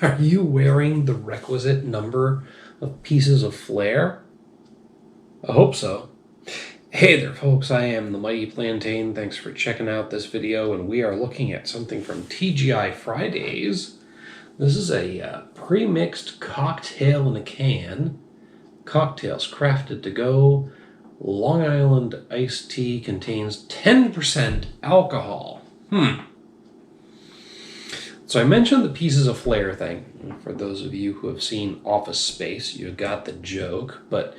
Are you wearing the requisite number of pieces of flair? I hope so. Hey there, folks. I am the Mighty Plantain. Thanks for checking out this video, and we are looking at something from T.G.I. Fridays. This is a pre-mixed cocktail in a can. Cocktails crafted to go. Long Island iced tea contains 10% alcohol. So I mentioned the pieces of flair thing. For those of you who have seen Office Space, you got the joke, but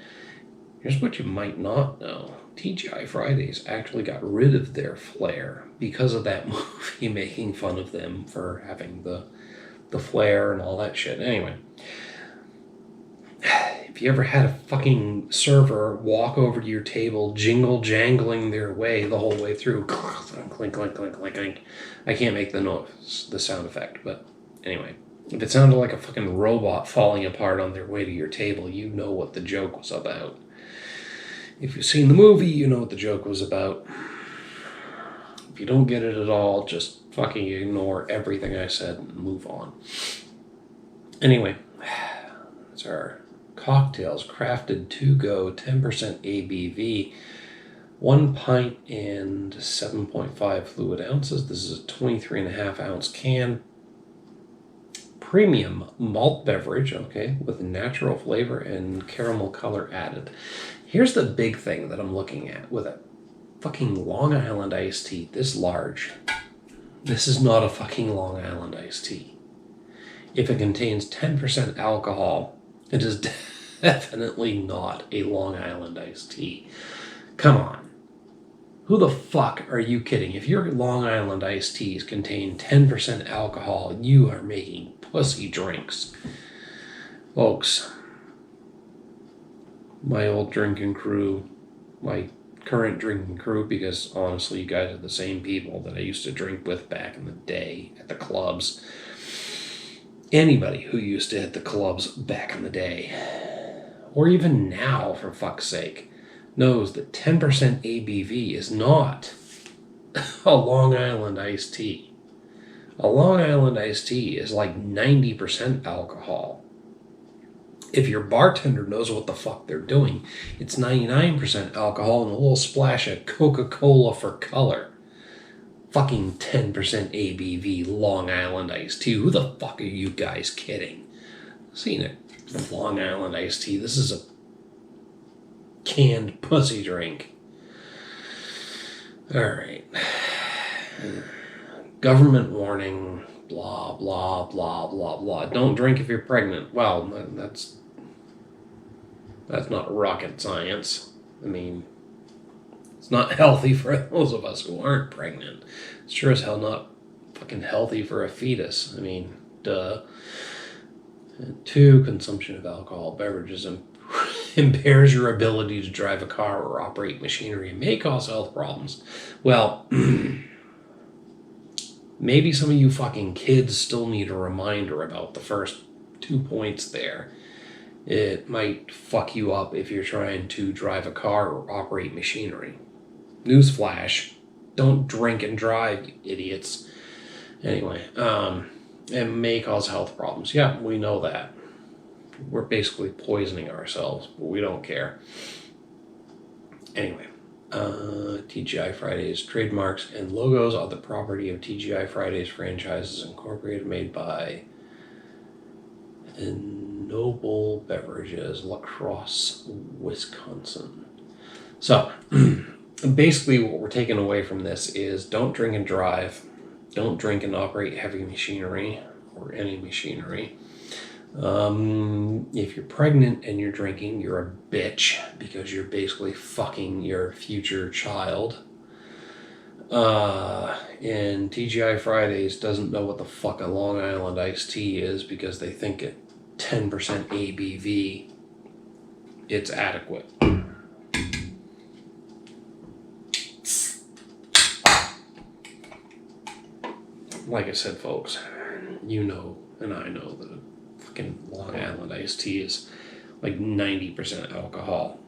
here's what you might not know. T.G.I. Fridays actually got rid of their flair because of that movie making fun of them for having the flair and all that shit. Anyway, if you ever had a fucking server walk over to your table, jangling their way the whole way through, clink, clink, clink, clink, clink. I can't make the noise, the sound effect, but anyway, if it sounded like a fucking robot falling apart on their way to your table, you know what the joke was about. If you've seen the movie, you know what the joke was about. If you don't get it at all, just fucking ignore everything I said and move on. Anyway, that's our cocktails crafted to go, 10% ABV, 1 pint and 7.5 fluid ounces. This is a 23.5 ounce can. Premium malt beverage, okay, with natural flavor and caramel color added. Here's the big thing that I'm looking at with a fucking Long Island iced tea this large. This is not a fucking Long Island iced tea. If it contains 10% alcohol, it is definitely not a Long Island iced tea. Come on. Who the fuck are you kidding? If your Long Island iced teas contain 10% alcohol, you are making pussy drinks. Folks, my old drinking crew, my current drinking crew, because honestly you guys are the same people that I used to drink with back in the day at the clubs. Anybody who used to hit the clubs back in the day, or even now for fuck's sake, knows that 10% ABV is not a Long Island iced tea. A Long Island iced tea is like 90% alcohol. If your bartender knows what the fuck they're doing, it's 99% alcohol and a little splash of Coca-Cola for color. Fucking 10% ABV Long Island iced tea. Who the fuck are you guys kidding? Seen it. Long Island iced tea. This is a canned pussy drink. Alright. Government warning. Blah, blah, blah, blah, blah. Don't drink if you're pregnant. Well, that's not rocket science. I mean, it's not healthy for those of us who aren't pregnant. It's sure as hell not fucking healthy for a fetus. I mean, duh. And 2, consumption of alcohol beverages impairs your ability to drive a car or operate machinery and may cause health problems. Well, maybe some of you fucking kids still need a reminder about the first 2 points there. It might fuck you up if you're trying to drive a car or operate machinery. Newsflash, don't drink and drive, you idiots. Anyway, it may cause health problems. Yeah, we know that. We're basically poisoning ourselves, but we don't care. Anyway, T.G.I. Fridays trademarks and logos are the property of T.G.I. Fridays Franchises Incorporated, made by Noble Beverages, La Crosse, Wisconsin. So, basically what we're taking away from this is don't drink and drive. Don't drink and operate heavy machinery or any machinery. If you're pregnant and you're drinking, you're a bitch because you're basically fucking your future child. And T.G.I. Fridays doesn't know what the fuck a Long Island iced tea is because they think at 10% ABV, it's adequate. Like I said, folks, you know and I know that a fucking Long Island iced tea is like 90% alcohol.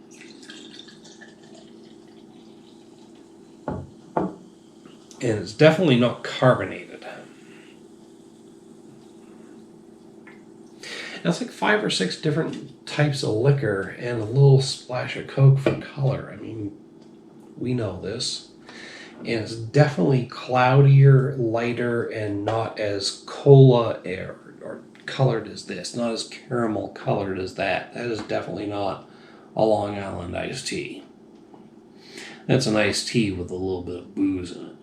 And it's definitely not carbonated. That's like 5 or 6 different types of liquor and a little splash of Coke for color. I mean, we know this. And it's definitely cloudier, lighter, and not as cola or colored as this. Not as caramel colored as that. That is definitely not a Long Island iced tea. That's an iced tea with a little bit of booze in it.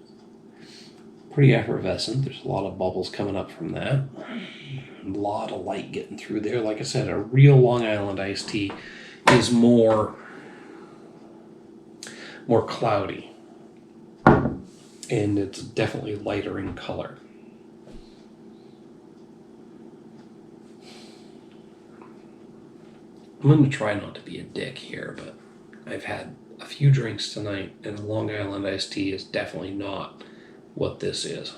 Pretty effervescent. There's a lot of bubbles coming up from that. A lot of light getting through there. Like I said, a real Long Island iced tea is more cloudy. And it's definitely lighter in color. I'm going to try not to be a dick here, but I've had a few drinks tonight, and a Long Island iced tea is definitely not what this is.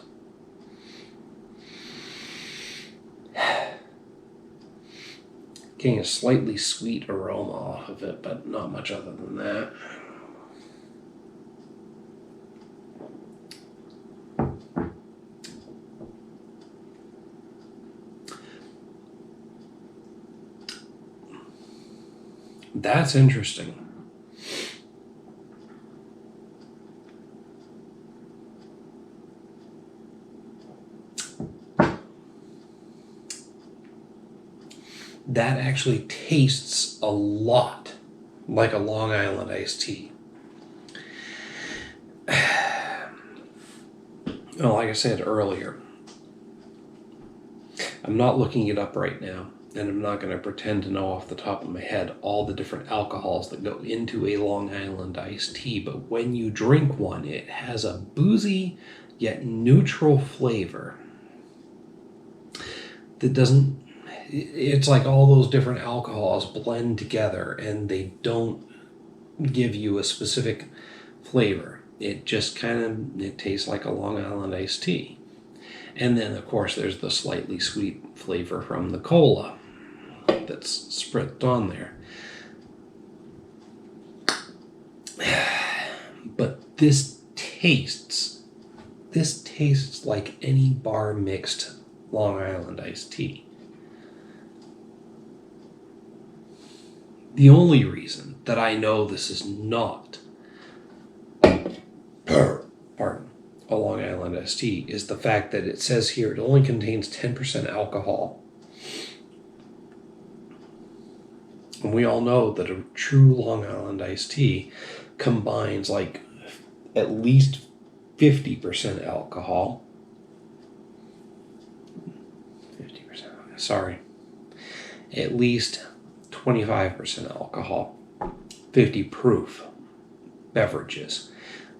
Getting a slightly sweet aroma off of it, but not much other than that. That's interesting. That actually tastes a lot like a Long Island iced tea. Well, like I said earlier, I'm not looking it up right now, and I'm not going to pretend to know off the top of my head all the different alcohols that go into a Long Island iced tea, but when you drink one, it has a boozy yet neutral flavor that doesn't... It's like all those different alcohols blend together and they don't give you a specific flavor. It just it tastes like a Long Island iced tea. And then, of course, there's the slightly sweet flavor from the cola that's spritzed on there. But this tastes like any bar mixed Long Island iced tea. The only reason that I know this is not a Long Island iced tea is the fact that it says here it only contains 10% alcohol. And we all know that a true Long Island iced tea combines like at least 50% alcohol. 50%, sorry. At least 25% alcohol, 50 proof beverages.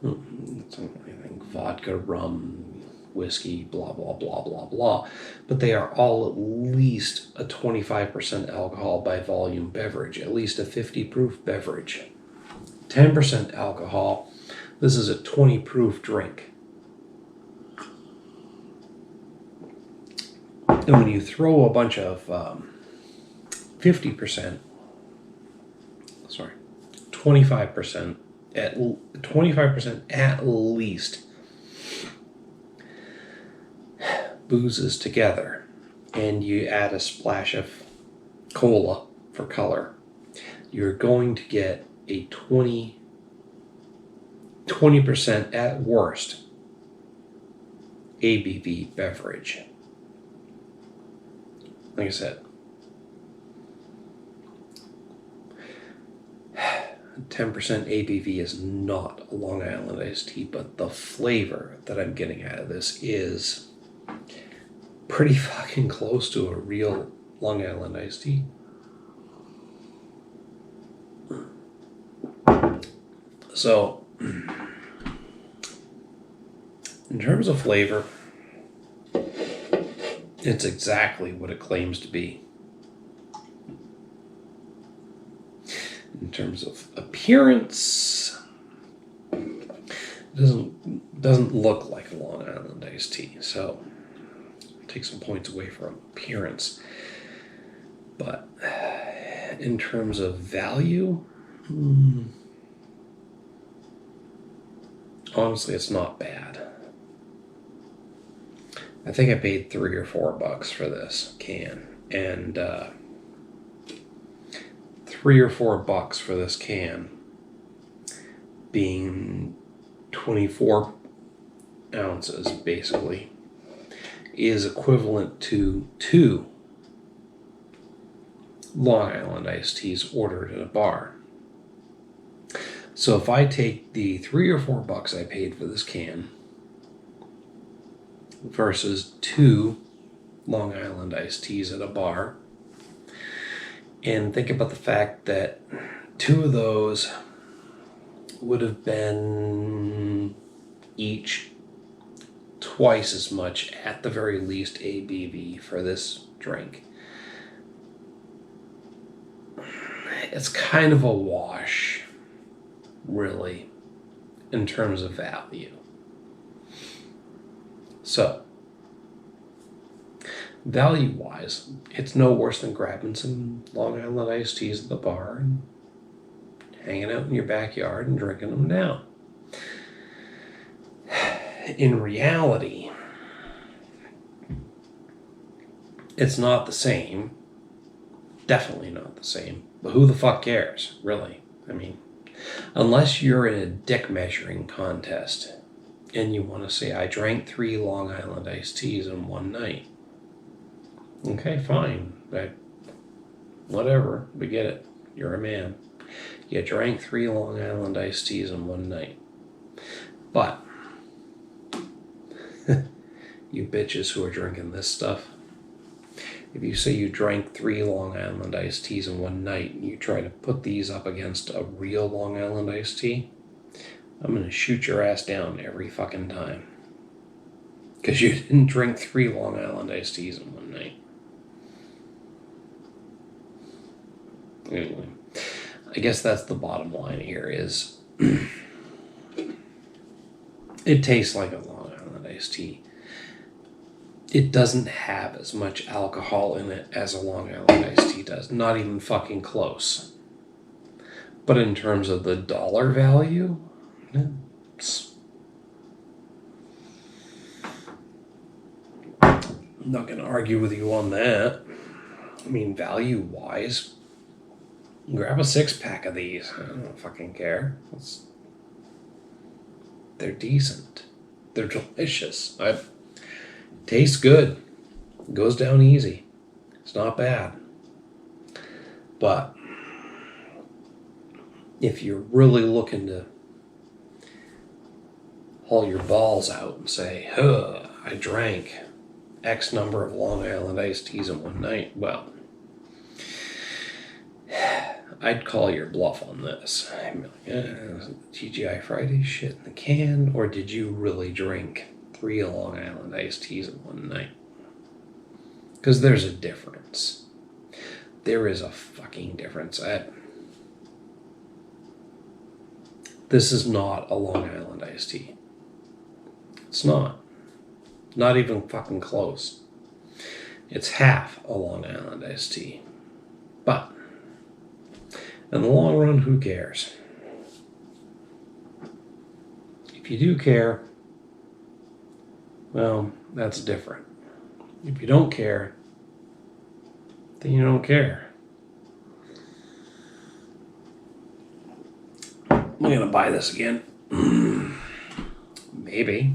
I think vodka, rum, whiskey, blah, blah, blah, blah, blah. But they are all at least a 25% alcohol by volume beverage, at least a 50 proof beverage. 10% alcohol. This is a 20 proof drink. And when you throw a bunch of 25% at 25% at least boozes together, and you add a splash of cola for color, you're going to get a 20% at worst ABV beverage. Like I said, 10% ABV is not a Long Island iced tea, but the flavor that I'm getting out of this is pretty fucking close to a real Long Island iced tea. So, in terms of flavor, it's exactly what it claims to be. In terms of appearance, it doesn't look like a Long Island iced tea, so I'll take some points away from appearance. But in terms of value, honestly, it's not bad. I think I paid $3 or $4 for this can, and $3 or $4 for this can, being 24 ounces basically, is equivalent to 2 Long Island iced teas ordered at a bar. So if I take the $3 or $4 I paid for this can versus 2 Long Island iced teas at a bar, and think about the fact that 2 of those would have been each twice as much, at the very least, ABV for this drink. It's kind of a wash, really, in terms of value. So, value-wise, it's no worse than grabbing some Long Island iced teas at the bar and hanging out in your backyard and drinking them down. In reality, it's not the same. Definitely not the same. But who the fuck cares, really? I mean, unless you're in a dick measuring contest and you want to say, I drank 3 Long Island iced teas in one night. Okay, fine. Whatever. We get it. You're a man. You drank 3 Long Island iced teas in one night. But you bitches who are drinking this stuff, if you say you drank 3 Long Island iced teas in one night and you try to put these up against a real Long Island iced tea, I'm going to shoot your ass down every fucking time. Because you didn't drink 3 Long Island iced teas in one night. Anyway, I guess that's the bottom line here is it tastes like a Long Island iced tea. It doesn't have as much alcohol in it as a Long Island iced tea does. Not even fucking close. But in terms of the dollar value, I'm not going to argue with you on that. I mean, value-wise, grab a 6-pack of these. I don't fucking care. They're decent. They're delicious. Tastes good. Goes down easy. It's not bad. But if you're really looking to haul your balls out and say, I drank X number of Long Island iced teas in one night, well, I'd call your bluff on this. I'd be like, T.G.I. Friday shit in the can, or did you really drink 3 Long Island iced teas in one night? Because there's a difference. There is a fucking difference. This is not a Long Island iced tea. It's not. Not even fucking close. It's half a Long Island iced tea. But in the long run, who cares? If you do care, well, that's different. If you don't care, then you don't care. I'm going to buy this again. Maybe.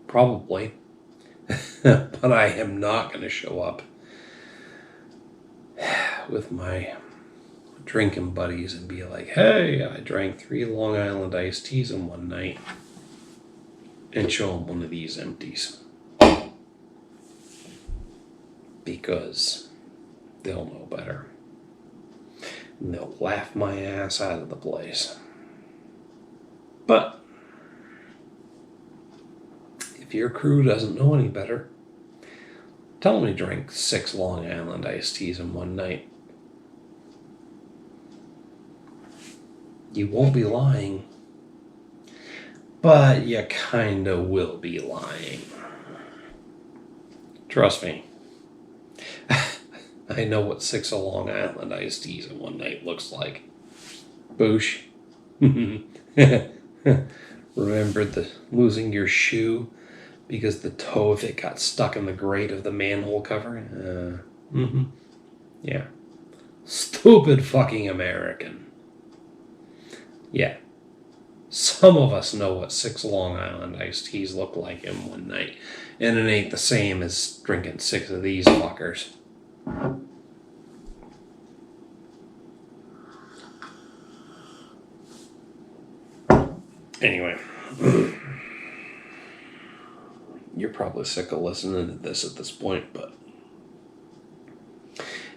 Probably. But I am not going to show up with my drinking buddies and be like, hey, I drank 3 Long Island iced teas in one night, and show them one of these empties. Because they'll know better. And they'll laugh my ass out of the place. But if your crew doesn't know any better, tell them you drank 6 Long Island iced teas in one night. You won't be lying, but you kinda will be lying. Trust me. I know what 6 Long Island iced teas in one night looks like. Boosh. Remember losing your shoe because the toe of it got stuck in the grate of the manhole cover? Yeah. Stupid fucking American. Yeah. Some of us know what 6 Long Island iced teas look like in one night. And it ain't the same as drinking 6 of these fuckers. Anyway. You're probably sick of listening to this at this point, but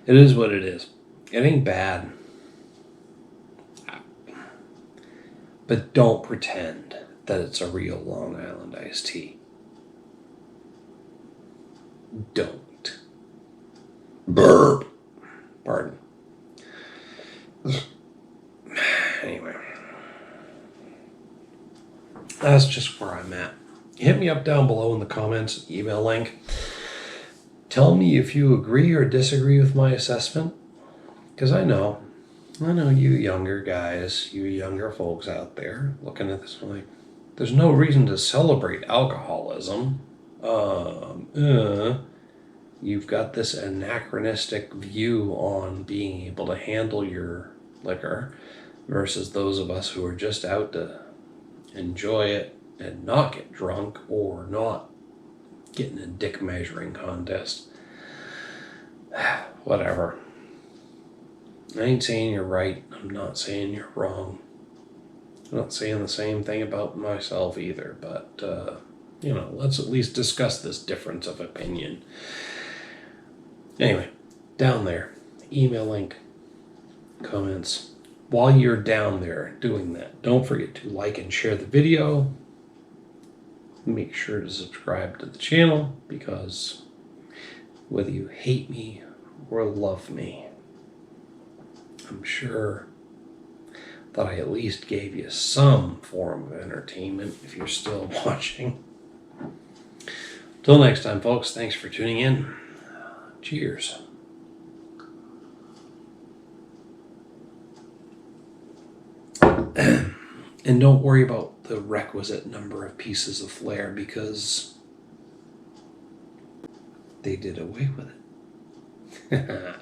it is what it is. It ain't bad. But don't pretend that it's a real Long Island iced tea. Don't. Burp. Pardon. Anyway. That's just where I'm at. Hit me up down below in the comments, email link. Tell me if you agree or disagree with my assessment. Because I know you younger guys, you younger folks out there looking at this like, there's no reason to celebrate alcoholism. You've got this anachronistic view on being able to handle your liquor versus those of us who are just out to enjoy it and not get drunk or not get in a dick measuring contest. Whatever. I ain't saying you're right. I'm not saying you're wrong. I'm not saying the same thing about myself either, but, let's at least discuss this difference of opinion. Anyway, down there, email link, comments. While you're down there doing that, don't forget to like and share the video. Make sure to subscribe to the channel, because whether you hate me or love me, I'm sure that I at least gave you some form of entertainment if you're still watching. Till next time, folks, thanks for tuning in. Cheers. And don't worry about the requisite number of pieces of flair, because they did away with it.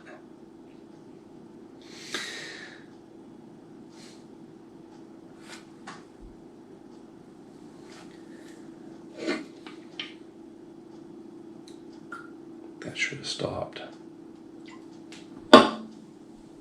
That should have stopped.